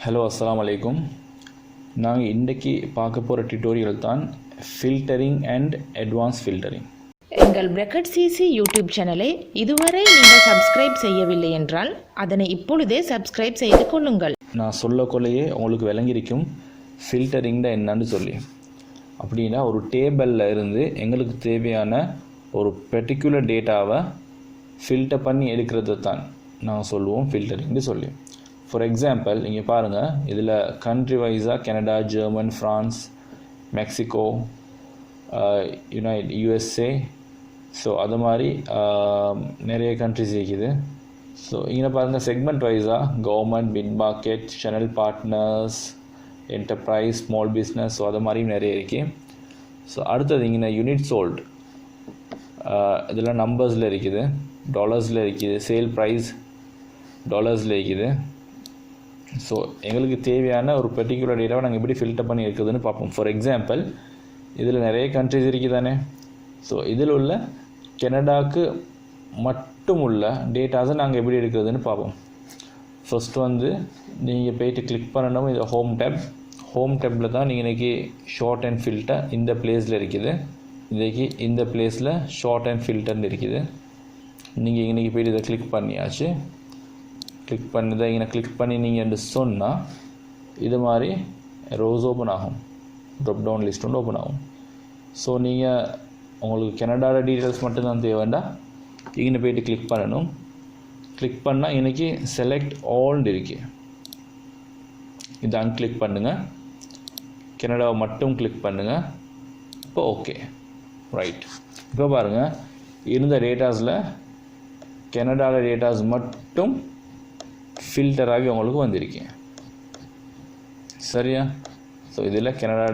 Hello அஸ்ஸலாமு அலைக்கும். நாங்கள் இன்றைக்கி பார்க்க போகிற டியூட்டோரியல் தான் ஃபில்டரிங் அண்ட் அட்வான்ஸ் ஃபில்டரிங். எங்கள் பிராக்கெட் சிசி யூடியூப் சேனலை இதுவரை நீங்கள் சப்ஸ்கிரைப் செய்யவில்லை என்றால் அதனை இப்பொழுதே சப்ஸ்கிரைப் செய்து கொள்ளுங்கள். நான் சொல்லக்கொள்ளையே உங்களுக்கு விளங்கியிருக்கும் ஃபில்டரிங் தான் என்னன்னு சொல்லி. அப்படின்னா ஒரு டேபிளில் இருந்து எங்களுக்கு தேவையான ஒரு பர்டிகுலர் டேட்டாவை ஃபில்டர் பண்ணி எடுக்கிறது தான் நான் சொல்லுவோம் ஃபில்டரிங்னு சொல்லி. ஃபார் எக்ஸாம்பிள் இங்கே பாருங்கள், இதில் கண்ட்ரி வைஸாக Canada, German, France, Mexico, USA, so அது மாதிரி நிறைய கண்ட்ரிஸ் இருக்குது. ஸோ இங்கே பாருங்கள், செக்மெண்ட் வைஸாக government, mid market, channel partners, enterprise, small business, so அது மாதிரியும் நிறைய இருக்குது. ஸோ அடுத்தது இங்கே யூனிட் சோல்டு, இதெல்லாம் நம்பர்ஸில் இருக்குது, டாலர்ஸில் இருக்குது, சேல் ப்ரைஸ் டாலர்ஸில் இருக்குது. ஸோ எங்களுக்கு தேவையான ஒரு பர்டிகுலர் டேட்டாவை நாங்கள் எப்படி ஃபில்டர் பண்ணி இருக்குதுன்னு பார்ப்போம். ஃபார் எக்ஸாம்பிள் இதில் நிறைய கண்ட்ரிஸ் இருக்குது தானே. ஸோ இதில் உள்ள கனடாவுக்கு மட்டும் உள்ள டேட்டாஸை நாங்கள் எப்படி எடுக்கிறதுன்னு பார்ப்போம். ஃபஸ்ட்டு நீங்கள் போய்ட்டு கிளிக் பண்ணணும். இது ஹோம் டேப்பில் தான் நீங்கள் இன்றைக்கி ஷார்ட் அண்ட் ஃபில்டர் இந்த பிளேஸில் இருக்குது. இன்றைக்கி இந்த பிளேஸில் ஷார்ட் அண்ட் ஃபில்டர்னு இருக்குது. நீங்கள் இன்றைக்கி போய்ட்டு இதை கிளிக் பண்ணியாச்சு. கிளிக் பண்ணதை இங்கே கிளிக் பண்ணி நீங்கள் சொன்னால் இது மாதிரி ரோஸ் ஓப்பன் ஆகும், ட்ராப் டவுன் லிஸ்ட் ஒன்று ஓப்பன் ஆகும். ஸோ நீங்கள் உங்களுக்கு கனடாவோட டீட்டெயில்ஸ் மட்டும்தான் தேவைண்டா இங்கே போய்ட்டு கிளிக் பண்ணணும். கிளிக் பண்ணால் இன்றைக்கி செலக்ட் ஆல்னு இருக்கு, இதை அன்கிளிக் பண்ணுங்கள். கனடாவை மட்டும் கிளிக் பண்ணுங்கள். இப்போ ஓகே, ரைட். இப்போ பாருங்கள், இருந்த டேட்டாஸில் கனடாவோட டேட்டாஸ் மட்டும் ஃபில்டராகி உங்களுக்கு வந்திருக்கேன், சரியா? ஸோ இதில் கனடாவோட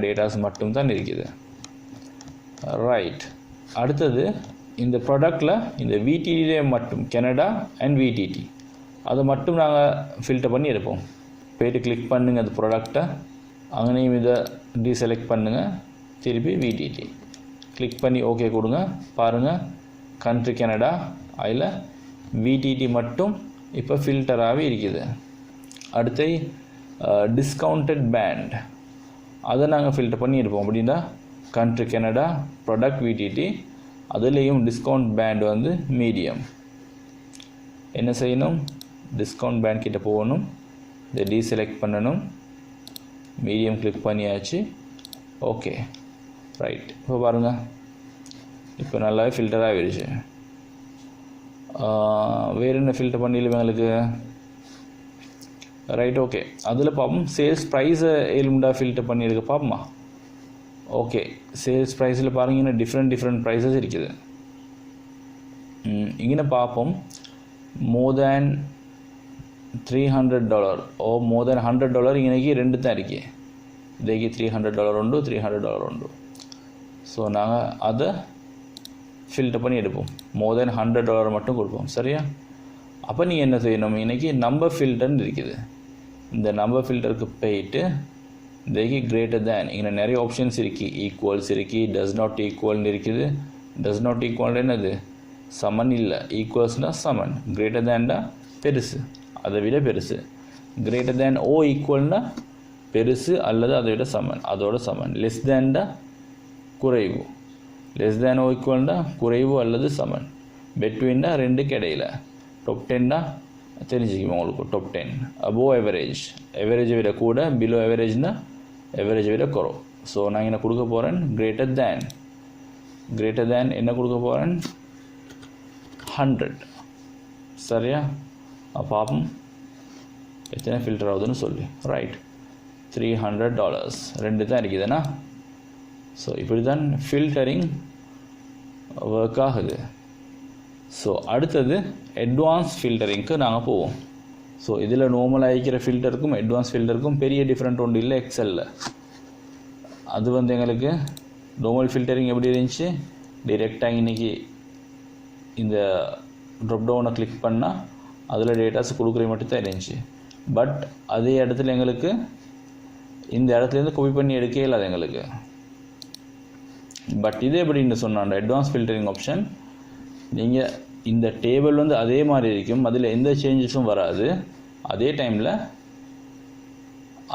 டேட்டாஸ் மட்டும் தான் இருக்குது, ரைட். அடுத்தது இந்த ப்ராடக்டில் இந்த விடிடிலே மட்டும் கனடா அண்ட் விடிடி அதை மட்டும் நாங்கள் ஃபில்டர் பண்ணி எடுப்போம். போய்ட்டு கிளிக் பண்ணுங்கள் அந்த ப்ராடக்டை, அங்கேயும் இதை டீசெலக்ட் பண்ணுங்கள். திருப்பி விடிடி கிளிக் பண்ணி ஓகே கொடுங்க. பாருங்கள், கண்ட்ரி கனடா, அதில் விடிடி மட்டும் இப்போ ஃபில்டராகவே இருக்குது. அடுத்து டிஸ்கவுண்டட் பேண்ட், அதை நாங்கள் ஃபில்டர் பண்ணி இருப்போம். அப்படின்னா கண்ட்ரி கனடா, ப்ராடக்ட் விடிடி, அதுலேயும் டிஸ்கவுண்ட் பேண்ட் மீடியம். என்ன செய்யணும்? டிஸ்கவுண்ட் பேண்ட் கிட்ட போகணும், இதை டீசெலக்ட் பண்ணணும், மீடியம் கிளிக் பண்ணியாச்சு. Okay, right. இப்போ பாருங்கள், இப்போ நல்லாவே ஃபில்டர் ஆகிடுச்சு. வேறு என்ன ஃபில்டர் பண்ணிடல எங்களுக்கு, ரைட். ஓகே, அதில் பார்ப்போம். சேல்ஸ் ப்ரைஸை எலுமெண்டா ஃபில்டர் பண்ணியிருக்க பார்ப்போமா? ஓகே, சேல்ஸ் ப்ரைஸில் பாருங்கன்னா டிஃப்ரெண்ட் ப்ரைஸஸ் இருக்குது. இங்கே பார்ப்போம், மோர் தேன் $300 ஓ மோர் தேன் $100 இன்னைக்கு ரெண்டு தான் இருக்கு. இதைக்கு $300 உண்டு, $300 உண்டு. ஸோ நாங்கள் அதை ஃபில்டர் பண்ணி எடுப்போம். மோர் தேன் $100 மட்டும் கொடுப்போம், சரியா? அப்போ நீங்கள் என்ன செய்யணும்? இன்றைக்கி நம்பர் ஃபில்டர்னு இருக்குது. இந்த நம்பர் ஃபில்டருக்கு போயிட்டு இன்றைக்கி கிரேட்டர் தேன், இங்கே நிறைய ஆப்ஷன்ஸ் இருக்குது. ஈக்குவல்ஸ் இருக்குது, டஸ் நாட் ஈக்குவல்னு இருக்குது. டஸ் நாட் ஈக்குவல் என்னது? சமன் இல்லை. ஈக்குவல்ஸ்னால் சமன். கிரேட்டர் தேன்டா பெருசு, அதை விட பெருசு. கிரேட்டர் தேன் ஓ ஈக்குவல்னா பெருசு அல்லது அதை விட சமன், அதோட சமன். லெஸ் தேன்டா குறைவு, லெஸ் தேன் ஓ ஈக்குவல்னா குறைவு அல்லது சமன். பெட்வீன்னா ரெண்டுக்கு இடையில். டாப் 10னா தெரிஞ்சுக்குவோம் உங்களுக்கு. டாப் 10 அபோவ் எவரேஜ், எவரேஜை விட கூட. பிலோ எவரேஜ்னா எவரேஜை விட குறவு. ஸோ நான் என்ன கொடுக்க போகிறேன்? கிரேட்டர் தேன் என்ன கொடுக்க போகிறேன்? 100, சரியா? பார்ப்போம் எத்தனை ஃபில்டர் ஆகுதுன்னு சொல்லி. ரைட், $300 ரெண்டு தான் இருக்குதுண்ணா. ஸோ இப்படி தான் ஃபில்டரிங் ஒர்க் ஆகுது. ஸோ அடுத்தது அட்வான்ஸ் ஃபில்டரிங்க்கு நாங்கள் போவோம். ஸோ இதில் நார்மலாக இருக்கிற ஃபில்டருக்கும் அட்வான்ஸ் ஃபில்டருக்கும் பெரிய டிஃப்ரெண்ட் ஒன்று இல்லை எக்ஸலில். அது எங்களுக்கு நார்மல் ஃபில்டரிங் எப்படி இருந்துச்சு, டிரெக்டாக இன்றைக்கி இந்த ட்ராப் டவுனை கிளிக் பண்ணால் அதில் டேட்டாஸ் கொடுக்குறது மட்டும் தான் இருந்துச்சு. பட் அதே இடத்துல எங்களுக்கு இந்த இடத்துலேருந்து காப்பி பண்ணி எடுக்கவே இல்லாது எங்களுக்கு. பட் இது எப்படின்னு சொன்னாண்ட அட்வான்ஸ் ஃபில்டரிங் ஆப்ஷன், நீங்கள் இந்த டேபிள் அதே மாதிரி இருக்கும், அதில் எந்த சேஞ்சஸும் வராது. அதே டைமில்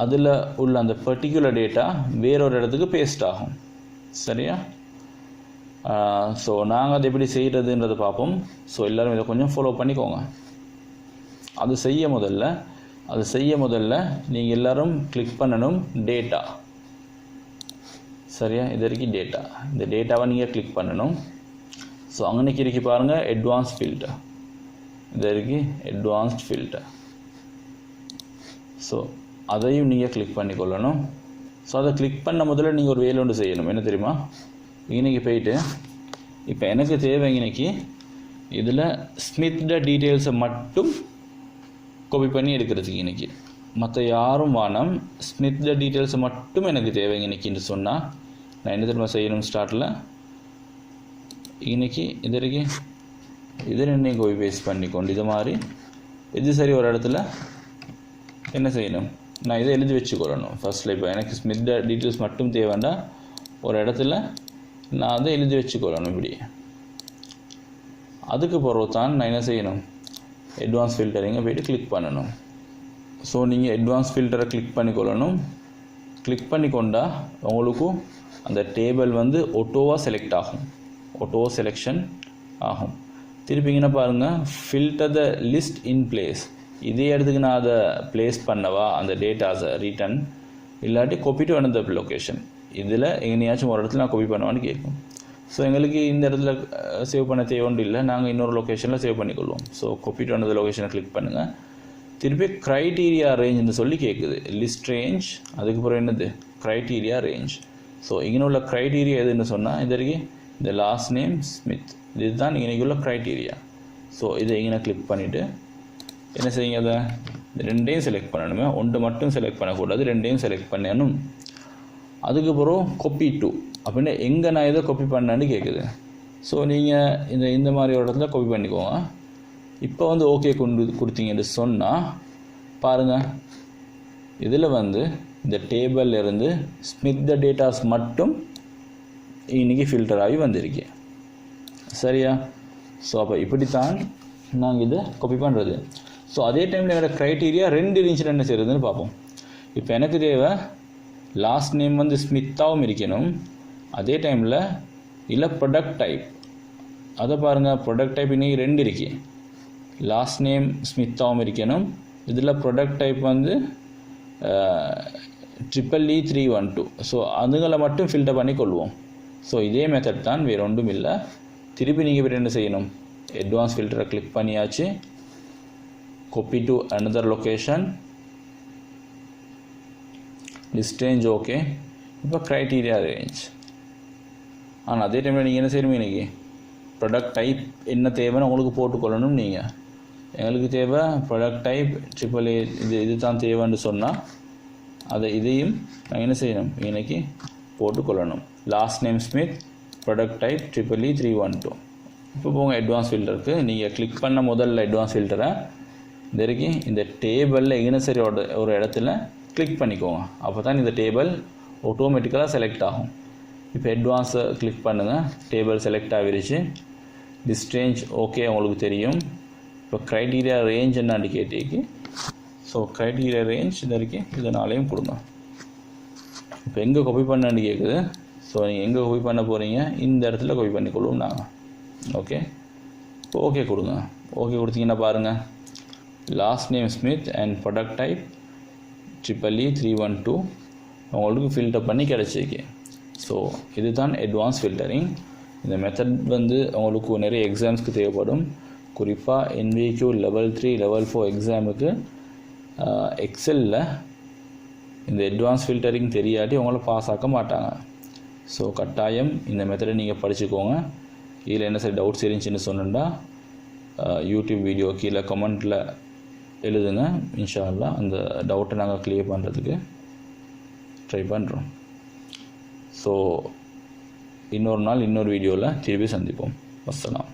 அதில் உள்ள அந்த பர்டிகுலர் டேட்டா வேறொரு இடத்துக்கு பேஸ்ட் ஆகும். சரியா? ஸோ நாங்கள் அதை எப்படி செய்கிறதுன்றதை பார்ப்போம். ஸோ எல்லோரும் இதை கொஞ்சம் ஃபாலோ பண்ணிக்கோங்க. அது செய்ய முதல்ல நீங்கள் எல்லோரும் கிளிக் பண்ணணும் டேட்டா. சரியா? இது வரைக்கும் டேட்டா, இந்த டேட்டாவை நீங்கள் கிளிக் பண்ணணும். ஸோ அங்கனைக்கு இருக்கு பாருங்கள் அட்வான்ஸ் ஃபில்டர், இது வரைக்கும் அட்வான்ஸ்ட் ஃபில்டர். ஸோ அதையும் நீங்கள் கிளிக் பண்ணிக்கொள்ளணும். ஸோ அதை கிளிக் பண்ண முதல்ல நீங்கள் ஒரு வேலை ஒன்று செய்யணும். என்ன தெரியுமா? இன்றைக்கி போயிட்டு இப்போ எனக்கு தேவை இன்னைக்கு இதில் ஸ்மித்தோட டீட்டெயில்ஸை மட்டும் காப்பி பண்ணி எடுக்கிறதுக்கு இன்றைக்கி மற்ற யாரும் வேணாம், ஸ்மித்தோட டீட்டெயில்ஸை மட்டும் எனக்கு தேவை இன்னைக்குன்னு சொன்னால் நான் என்ன தெரியுமா செய்யணும்? ஸ்டார்ட்டில் இன்றைக்கி இது வரைக்கும் இது ரெண்டையும் காப்பி பேஸ்ட் பண்ணிக்கொண்டு இது மாதிரி இது சரி ஒரு இடத்துல என்ன செய்யணும்? நான் இதை எழுதி வச்சுக்கொள்ளணும் ஃபர்ஸ்ட்டில். இப்போ எனக்கு ஸ்மித்தோட டீட்டெயில்ஸ் மட்டும் தேவைண்டா ஒரு இடத்துல நான் அதை எழுதி வச்சுக்கொள்ளணும் இப்படி. அதுக்கு பிறகு தான் நான் என்ன செய்யணும்? அட்வான்ஸ் ஃபில்டரிங்கை போய்ட்டு கிளிக் பண்ணணும். ஸோ நீங்கள் அட்வான்ஸ் ஃபில்டரை கிளிக் பண்ணிக்கொள்ளணும். கிளிக் பண்ணிக்கொண்டா உங்களுக்கும் அந்த டேபிள் வந்து ஆட்டோவாக செலக்ட் ஆகும், ஆட்டோ செலெக்ஷன் ஆகும். திருப்பிங்கன்னா பாருங்கள் filter the list in place. இதே இடத்துக்கு நான் அதை பிளேஸ் பண்ணவா அந்த டேட்டாஸை ரிட்டன், இல்லாட்டி காப்பி டு அனதர் லொக்கேஷன். இதில் எங்கேயாச்சும் ஒரு இடத்துல நான் காப்பி பண்ணுவான்னு கேட்கும். ஸோ எங்களுக்கு இந்த இடத்துல சேவ் பண்ண தேவைன்னு இல்லை, நாங்கள் இன்னொரு லொக்கேஷனில் சேவ் பண்ணிக்கொள்வோம். ஸோ காப்பி டு அனதர் லொக்கேஷனை கிளிக் பண்ணுங்கள். திருப்பி க்ரைட்டீரியா ரேஞ்சுன்னு சொல்லி கேட்குது. லிஸ்ட் ரேஞ்ச், அதுக்கப்புறம் என்னது க்ரைட்டீரியா ரேஞ்ச். ஸோ இங்கே உள்ள க்ரைட்டீரியா எதுன்னு சொன்னால் இது வரைக்கும் இந்த லாஸ்ட் நேம் ஸ்மித், இதுதான் இன்றைக்கி உள்ள க்ரைட்டீரியா. ஸோ இதை இங்கே கிளிக் பண்ணிவிட்டு என்ன செய்யுங்க? அதை ரெண்டையும் செலக்ட் பண்ணணுமே, ஒன்று மட்டும் செலக்ட் பண்ணக்கூடாது, ரெண்டையும் செலக்ட் பண்ணணும். அதுக்கப்புறம் காப்பி டு அப்படின்னா எங்கே நான் இதை காப்பி பண்ணேன்னு கேட்குது. ஸோ நீங்கள் இந்த மாதிரி ஒரு இடத்துல காப்பி பண்ணிக்கோங்க. இப்போ வந்து ஓகே கொடுத்தீங்கன்னு சொன்னால் பாருங்கள் இதில் வந்து இந்த டேபிளில் இருந்து ஸ்மித் டேட்டாஸ் மட்டும் இன்றைக்கி ஃபில்டர் ஆகி வந்திருக்கு. சரியா? ஸோ அப்போ இப்படித்தான் நாங்கள் இதை காப்பி பண்ணுறது. ஸோ அதே டைமில் என்னோடய க்ரைட்டீரியா 2 இருந்துச்சுன்னு என்ன செய்கிறதுன்னு பார்ப்போம். இப்போ எனக்கு தேவை லாஸ்ட் நேம் வந்து ஸ்மித்தாவும் இருக்கணும், அதே டைமில் இல்லை ப்ராடக்ட் டைப். அதை பாருங்கள் ப்ராடக்ட் டைப் இன்றைக்கி 2 இருக்கு. லாஸ்ட் நேம் ஸ்மித்தாவும் இருக்கணும், இதில் ப்ராடக்ட் டைப் வந்து EEE312. ஸோ அதுங்களை மட்டும் ஃபில்டர் பண்ணி கொள்வோம். ஸோ இதே மெத்தட் தான், வேறு ஒன்றும் இல்லை. திருப்பி நீங்கள் இப்போ என்ன செய்யணும்? அட்வான்ஸ் ஃபில்டரை கிளிக் பண்ணியாச்சு, copy to another location, list range okay. இப்போ க்ரைட்டீரியா ரேஞ்ச். ஆனால் அதே டைமில் நீங்கள் என்ன செய்யணும்? இன்றைக்கி ப்ராடக்ட் டைப் என்ன தேவைன்னு உங்களுக்கு போட்டுக்கொள்ளணும். நீங்கள் எங்களுக்கு தேவை ப்ராடக்ட் டைப் EEE இது தான் தேவைன்னு சொன்னால் அதை இதையும் நான் என்ன செய்யணும்? இன்றைக்கி போட்டுக்கொள்ளணும். Last name Smith, product type EEE312. இப்போ போங்க அட்வான்ஸ் ஃபில்டருக்கு. நீங்கள் கிளிக் பண்ண முதல்ல அட்வான்ஸ் ஃபில்டரை இது வரைக்கும் இந்த டேபிளில் எங்கே சரி ஒரு இடத்துல கிளிக் பண்ணிக்கோங்க. அப்போ தான் இந்த டேபிள் ஆட்டோமேட்டிக்கலாக செலக்ட் ஆகும். இப்போ அட்வான்ஸை கிளிக் பண்ணுங்கள், டேபிள் செலக்ட் ஆகிருச்சு. லிஸ்ட் ரேஞ்ச் ஓகே உங்களுக்கு தெரியும். இப்போ க்ரைட்டீரியா ரேஞ்ச் என்னான்னு கேட்டேக்கு. ஸோ க்ரைட்டீரியா ரேஞ்ச் இது வரைக்கும் இதனாலையும் கொடுங்க. இப்போ எங்கே காப்பி பண்ணான்னு கேட்குது. ஸோ நீங்கள் எங்கே காப்பி பண்ண போகிறீங்க? இந்த இடத்துல காப்பி பண்ணிக்கொள்வோம் நாங்கள். ஓகே, இப்போ ஓகே கொடுங்க. ஓகே கொடுத்தீங்கன்னா பாருங்கள் last name Smith and product type EEE312 உங்களுக்கு ஃபில்டர் பண்ணி கிடச்சிருக்கு. ஸோ இதுதான் அட்வான்ஸ் ஃபில்டரிங். இந்த மெத்தட் வந்து உங்களுக்கு நிறைய எக்ஸாம்ஸ்க்கு தேவைப்படும். குறிப்பாக NVQ லெவல் 3 லெவல் 4 எக்ஸாமுக்கு எக்ஸலில் இந்த அட்வான்ஸ் ஃபில்டரிங் தெரியாட்டி உங்களை பாஸ் ஆக்க மாட்டாங்க. ஸோ கட்டாயம் இந்த மெத்தடை நீங்கள் படிச்சுக்கோங்க. இதில் என்ன சரி டவுட்ஸ் இருந்துச்சுன்னு சொன்னா யூடியூப் வீடியோ கீழே கமெண்ட்டில் எழுதுங்க. இன்ஷா அல்லாஹ் அந்த டவுட்டை நாங்கள் கிளியர் பண்ணுறதுக்கு ட்ரை பண்ணுறோம். ஸோ இன்னொரு நாள் இன்னொரு வீடியோவில் திருப்பி சந்திப்போம். வஸ்ஸலாம்.